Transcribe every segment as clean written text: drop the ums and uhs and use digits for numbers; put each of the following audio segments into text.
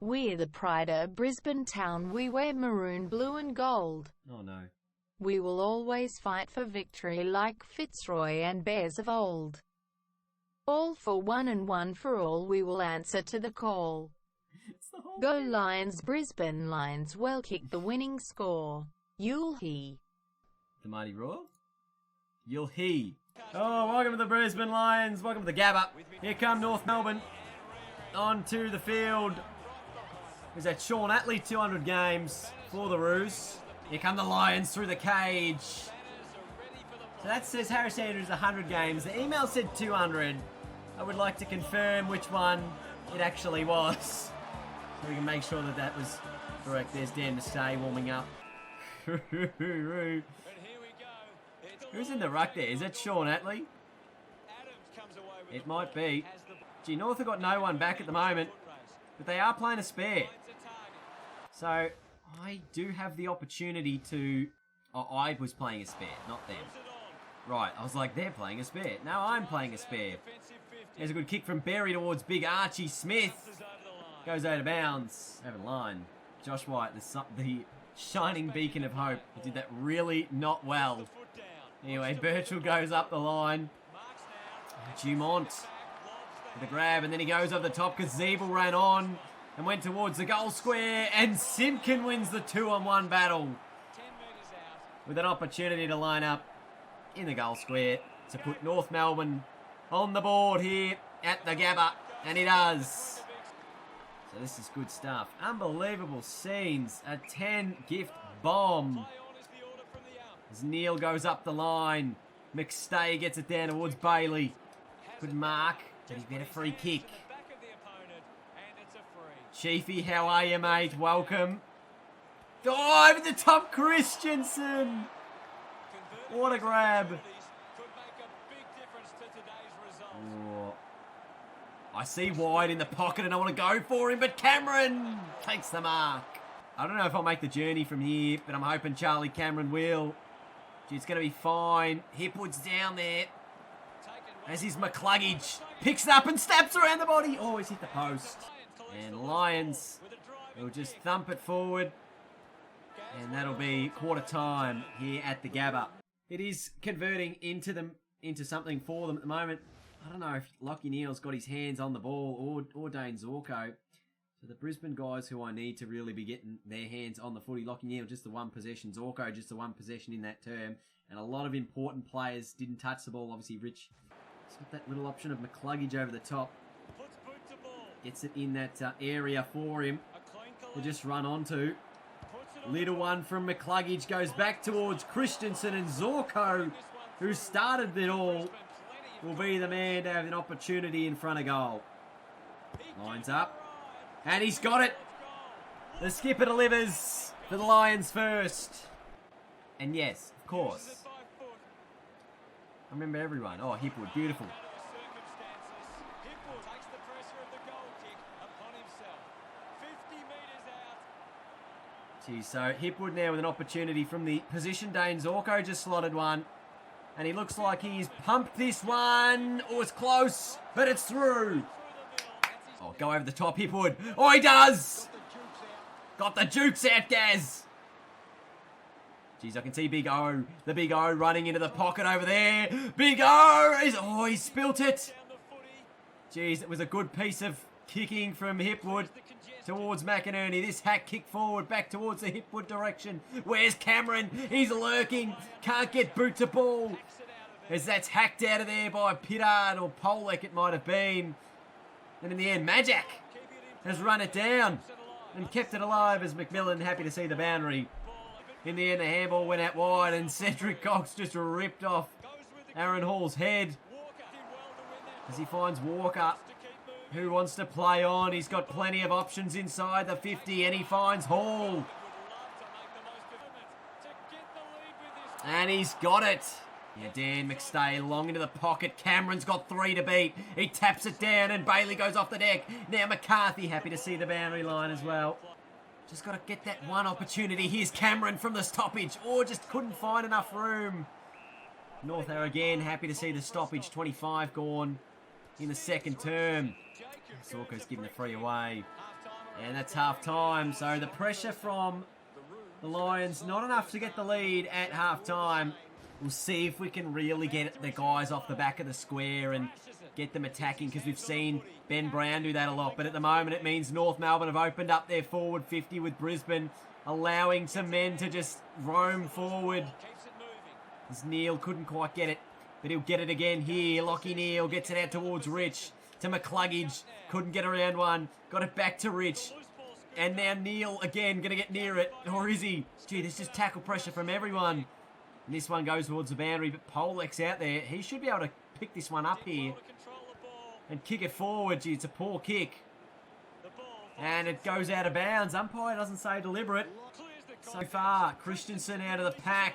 We're the pride of Brisbane town, we wear maroon, blue and gold. Oh no. We will always fight for victory like Fitzroy and Bears of old. All for one and one for all, we will answer to the call. Go Lions, Brisbane Lions, well kick the winning score. You'll he. The Mighty Roar? You'll he. Oh, welcome to the Brisbane Lions. Welcome to the Gabba. Here come North Melbourne. Onto the field. Is that Sean Atley, 200 games for the Roos. Here come the Lions through the cage. So that says Harris Andrews 100 games. The email said 200. I would like to confirm which one it actually was, so we can make sure that that was correct. There's Dan Mastay warming up. Who's in the ruck there? Is that Sean Atley? It might be. Gee, North have got no one back at the moment, but they are playing a spare. So I do have the opportunity to... Oh, I was playing a spare, not them. Right, I was like, they're playing a spare. Now I'm playing a spare. There's a good kick from Berry towards big Archie Smith. Goes out of bounds. Over the line. Josh White, the shining beacon of hope. He did that really not well. Anyway, Birchall goes up the line. Dumont with the grab, and then he goes over the top because Zeeble ran on and went towards the goal square, and Simpkin wins the 2-on-1 battle with an opportunity to line up in the goal square to put North Melbourne on the board here at the Gabba, and he does. So this is good stuff. Unbelievable scenes. A 10 gift bomb. As Neil goes up the line. McStay gets it down towards Bailey. Good mark, but he's got a free kick. Chiefy, how are you, mate? Welcome. Oh, over the top, Christensen. What a grab. Oh. I see Wide in the pocket and I want to go for him, but Cameron takes the mark. I don't know if I'll make the journey from here, but I'm hoping Charlie Cameron will. Gee, it's going to be fine. Hipwood's down there. As his McCluggage picks it up and snaps around the body. Oh, he's hit the post. And Lions will just thump it forward. And that'll be quarter time here at the Gabba. It is converting into something for them at the moment. I don't know if Lachie Neale's got his hands on the ball or Dane Zorko. So the Brisbane guys who I need to really be getting their hands on the footy. Lachie Neale just the one possession. Zorko just the one possession in that term. And a lot of important players didn't touch the ball. Obviously Rich has got that little option of McCluggage over the top. Gets it in that area for him to just run onto. Little one from McCluggage goes back towards Christensen, and Zorko, who started it all, will be the man to have an opportunity in front of goal. Lines up. And he's got it. The skipper delivers for the Lions first. And yes, of course. I remember everyone. Oh, Hipwood, beautiful. Gee, so Hipwood now with an opportunity from the position. Dane Zorko just slotted one. And he looks like he's pumped this one. Oh, it's close, but it's through. Oh, go over the top, Hipwood. Oh, he does. Got the jukes out, Gaz. Jeez, I can see Big O. The Big O running into the pocket over there. Big O. He spilt it. Jeez, it was a good piece of kicking from Hipwood towards McInerney. This hack kick forward back towards the Hipwood direction. Where's Cameron? He's lurking. Can't get boot to ball. As that's hacked out of there by Pittard or Polek it might have been. And in the end, Majak has run it down and kept it alive as McMillan happy to see the boundary. In the end, the handball went out wide and Cedric Cox just ripped off Aaron Hall's head as he finds Walker, who wants to play on. He's got plenty of options inside the 50 and he finds Hall. And he's got it. Yeah, Dan McStay long into the pocket. Cameron's got 3 to beat. He taps it down and Bailey goes off the deck. Now McCarthy happy to see the boundary line as well. Just got to get that one opportunity. Here's Cameron from the stoppage. Oh, just couldn't find enough room. North are again happy to see the stoppage. 25 gone in the second term. Sorko's giving the free away. And that's half time. So the pressure from the Lions, not enough to get the lead at half time. We'll see if we can really get the guys off the back of the square and get them attacking, because we've seen Ben Brown do that a lot. But at the moment, it means North Melbourne have opened up their forward 50 with Brisbane, allowing some men to just roam forward. As Neil couldn't quite get it, but he'll get it again here. Lachie Neale gets it out towards Rich. To McCluggage. Couldn't get around one. Got it back to Rich. And now Neale again going to get near it. Or is he? Gee, there's just tackle pressure from everyone. And this one goes towards the boundary, but Polek's out there. He should be able to pick this one up here and kick it forward. Gee, it's a poor kick. And it goes out of bounds. Umpire doesn't say deliberate. So far, Christensen out of the pack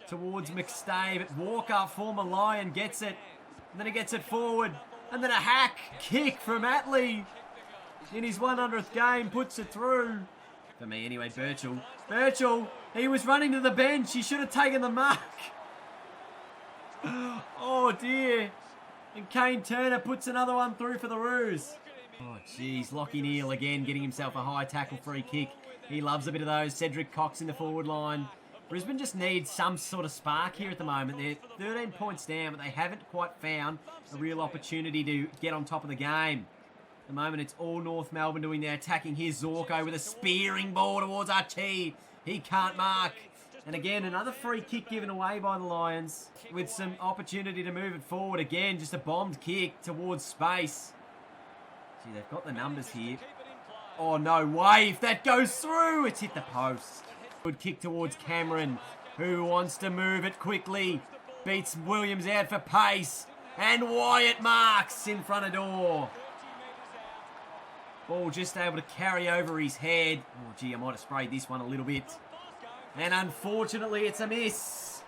towards McStay. But Walker, former Lion, gets it. And then he gets it forward. And then a hack kick from Atley in his 100th game, puts it through. For me anyway, Birchall. Birchall, he was running to the bench. He should have taken the mark. Oh dear. And Kane Turner puts another one through for the Roos. Oh jeez, Lachie Neale again getting himself a high tackle free kick. He loves a bit of those. Cedric Cox in the forward line. Brisbane just needs some sort of spark here at the moment. They're 13 points down, but they haven't quite found a real opportunity to get on top of the game. At the moment, it's all North Melbourne doing their attacking. Here's Zorko with a spearing ball towards Archie. He can't mark. And again, another free kick given away by the Lions with some opportunity to move it forward. Again, just a bombed kick towards space. Gee, they've got the numbers here. Oh, no way. If that goes through, it's hit the post. Good kick towards Cameron, who wants to move it quickly. Beats Williams out for pace. And Wyatt marks in front of door. Ball just able to carry over his head. Oh, gee, I might have sprayed this one a little bit. And unfortunately, it's a miss.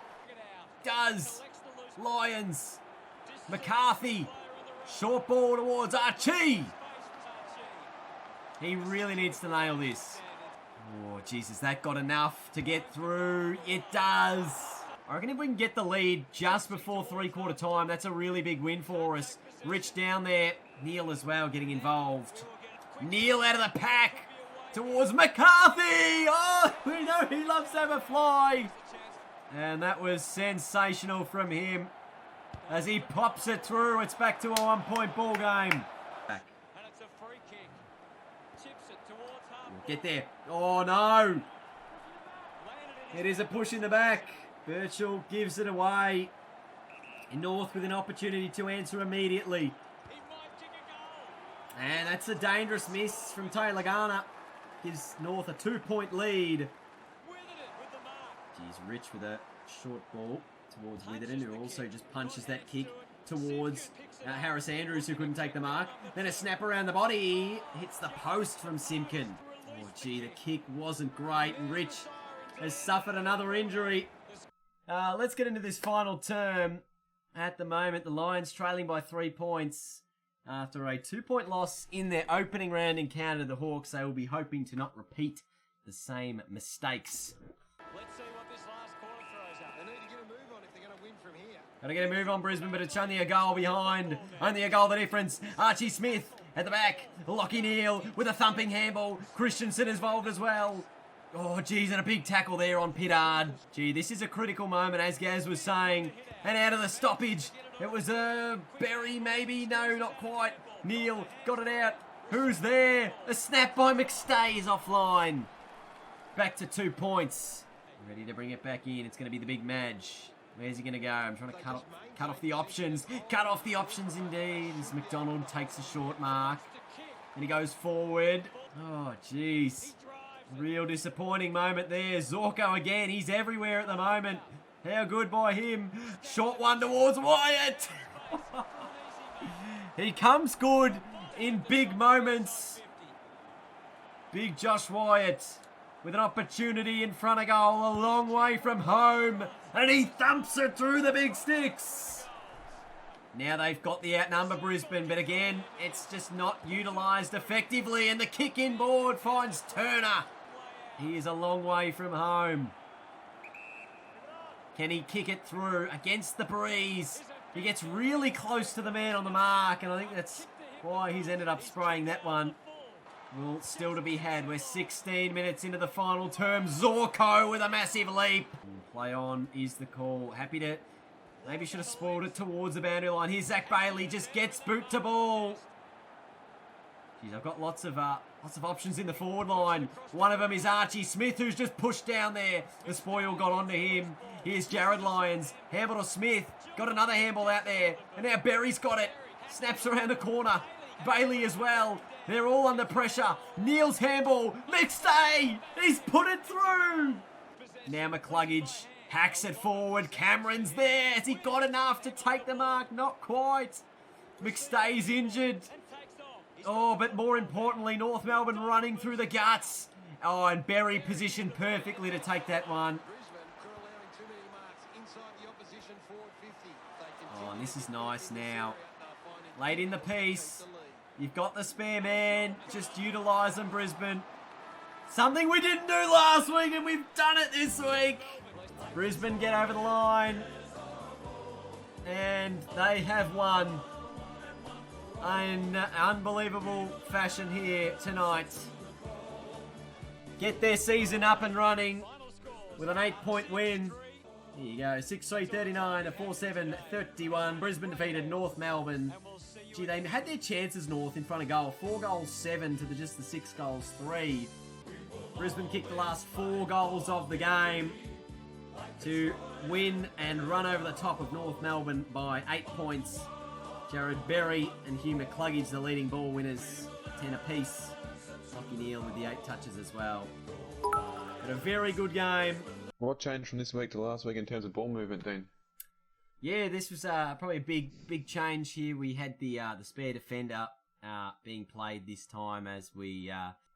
Does. Lions. McCarthy. Short ball towards Archie. He really needs to nail this. Oh, Jesus, that got enough to get through. It does. I reckon if we can get the lead just before three-quarter time, that's a really big win for us. Rich down there. Neale as well getting involved. Neale out of the pack towards McCarthy. Oh, we know he loves to have a fly. And that was sensational from him. As he pops it through, it's back to a one-point ball game. Back. Get there. Oh, no. It is a push in the back. Birchall gives it away. And North with an opportunity to answer immediately. And that's a dangerous miss from Taylor Garner. Gives North a 2-point lead. Geez, Rich with a short ball towards Witherden, who also just punches that kick towards Harris Andrews, who couldn't take the mark. Then a snap around the body. Hits the post from Simkin. Oh, gee, the kick wasn't great. And Rich has suffered another injury. Let's get into this final term. At the moment, the Lions trailing by 3 points. After a 2-point loss in their opening round encounter to the Hawks, they will be hoping to not repeat the same mistakes. Let's see what this last quarter throws up. They need to get a move on if they're going to win from here. Got to get a move on, Brisbane, but it's only a goal behind. Only a goal the difference. Archie Smith at the back. Lachie Neale with a thumping handball. Christensen involved as well. Oh, geez, and a big tackle there on Pittard. Gee, this is a critical moment, as Gaz was saying. And out of the stoppage, it was a Berry, maybe. No, not quite. Neale got it out. Who's there? A snap by McStay is offline. Back to 2 points. Ready to bring it back in. It's going to be the big Madge. Where's he going to go? I'm trying to cut off the options. Cut off the options indeed. As McDonald takes a short mark. And he goes forward. Oh, jeez. Real disappointing moment there. Zorko again. He's everywhere at the moment. How good by him. Short one towards Wyatt. He comes good in big moments. Big Josh Wyatt with an opportunity in front of goal, a long way from home. And he thumps it through the big sticks. Now they've got the outnumber Brisbane, but again, it's just not utilised effectively. And the kick inboard finds Turner. He is a long way from home. Can he kick it through against the breeze? He gets really close to the man on the mark, and I think that's why he's ended up spraying that one. Well, still to be had. We're 16 minutes into the final term. Zorko with a massive leap. Play on is the call. Happy to... Maybe should have spoiled it towards the boundary line. Here's Zach Bailey. Just gets boot to ball. Jeez, I've got lots of options in the forward line. One of them is Archie Smith, who's just pushed down there. The spoil got onto him. Here's Jared Lyons. Handball to Smith. Got another handball out there. And now Berry's got it. Snaps around the corner. Bailey as well. They're all under pressure. Neil's handball. McStay. He's put it through. Now McCluggage hacks it forward. Cameron's there. Has he got enough to take the mark? Not quite. McStay's injured. Oh, but more importantly, North Melbourne running through the guts. Oh, and Berry positioned perfectly to take that one. Oh, and this is nice now. Late in the piece. You've got the spare man. Just utilise them, Brisbane. Something we didn't do last week, and we've done it this week. Brisbane get over the line. And they have won in unbelievable fashion here tonight. Get their season up and running with an 8-point win. Here you go, 6-3-39 to 4-7-31. Brisbane defeated North Melbourne. Gee, they had their chances, North, in front of goal. 4 goals, 7 to just the 6 goals, 3. Brisbane kicked the last 4 goals of the game to win and run over the top of North Melbourne by 8 points. Jared Berry and Hugh McCluggage, the leading ball winners, 10 apiece. Lachie Neale with the 8 touches as well. But a very good game. What changed from this week to last week in terms of ball movement, Dean? Yeah, this was probably a big change here. We had the spare defender being played this time as we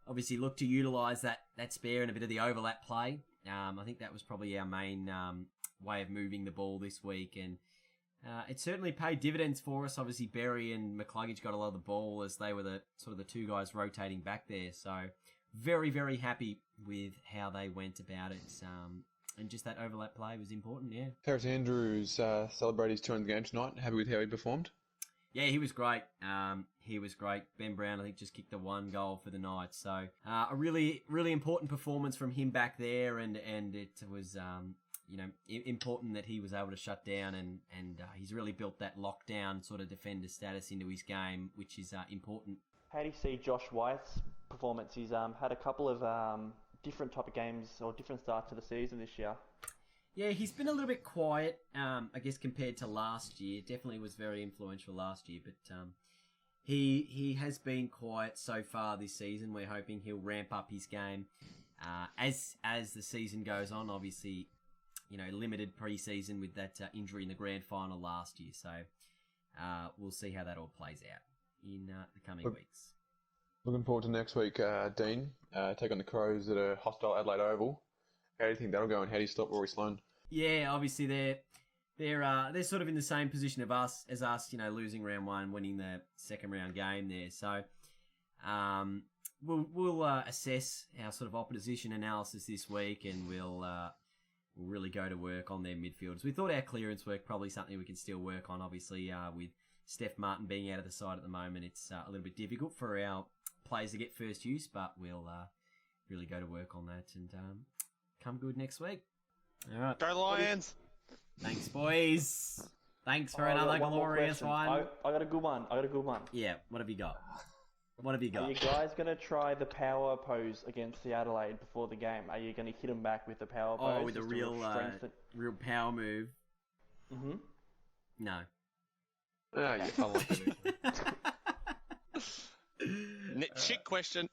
obviously look to utilise that spare and a bit of the overlap play. I think that was probably our main way of moving the ball this week, and it certainly paid dividends for us. Obviously, Berry and McCluggage got a lot of the ball as they were the sort of the 2 guys rotating back there. So very, very happy with how they went about it. And just that overlap play was important, yeah. Harris Andrews celebrated his 200th game tonight. Happy with how he performed? Yeah, he was great. He was great. Ben Brown, I think, just kicked the 1 goal for the night. So a really, really important performance from him back there, and it was important that he was able to shut down, and he's really built that lockdown sort of defender status into his game, which is important. How do you see Josh White's performance? He's had a couple of different type of games or different starts to the season this year. Yeah, he's been a little bit quiet, I guess, compared to last year. Definitely was very influential last year, but he has been quiet so far this season. We're hoping he'll ramp up his game as the season goes on. Obviously, limited pre-season with that injury in the grand final last year. So we'll see how that all plays out in the coming weeks. Looking forward to next week, Dean. Take on the Crows at a hostile Adelaide Oval. How do you think that'll go, and how do you stop Rory Sloane? Yeah, obviously they're sort of in the same position as us, losing round 1, winning the second round game there. So we'll assess our sort of opposition analysis this week, and we'll really go to work on their midfielders. We thought our clearance work probably something we can still work on. Obviously, with Steph Martin being out of the side at the moment, it's a little bit difficult for our players to get first use, but we'll really go to work on that and come good next week. All right. Go Lions! Thanks, boys. Thanks for another glorious one. I got a good one. Yeah, what have you got? Are you guys going to try the power pose against the Adelaide before the game? Are you going to hit them back with the power pose? Oh, with a real power move? Mm-hmm. No. Yeah, I like it. Chick question.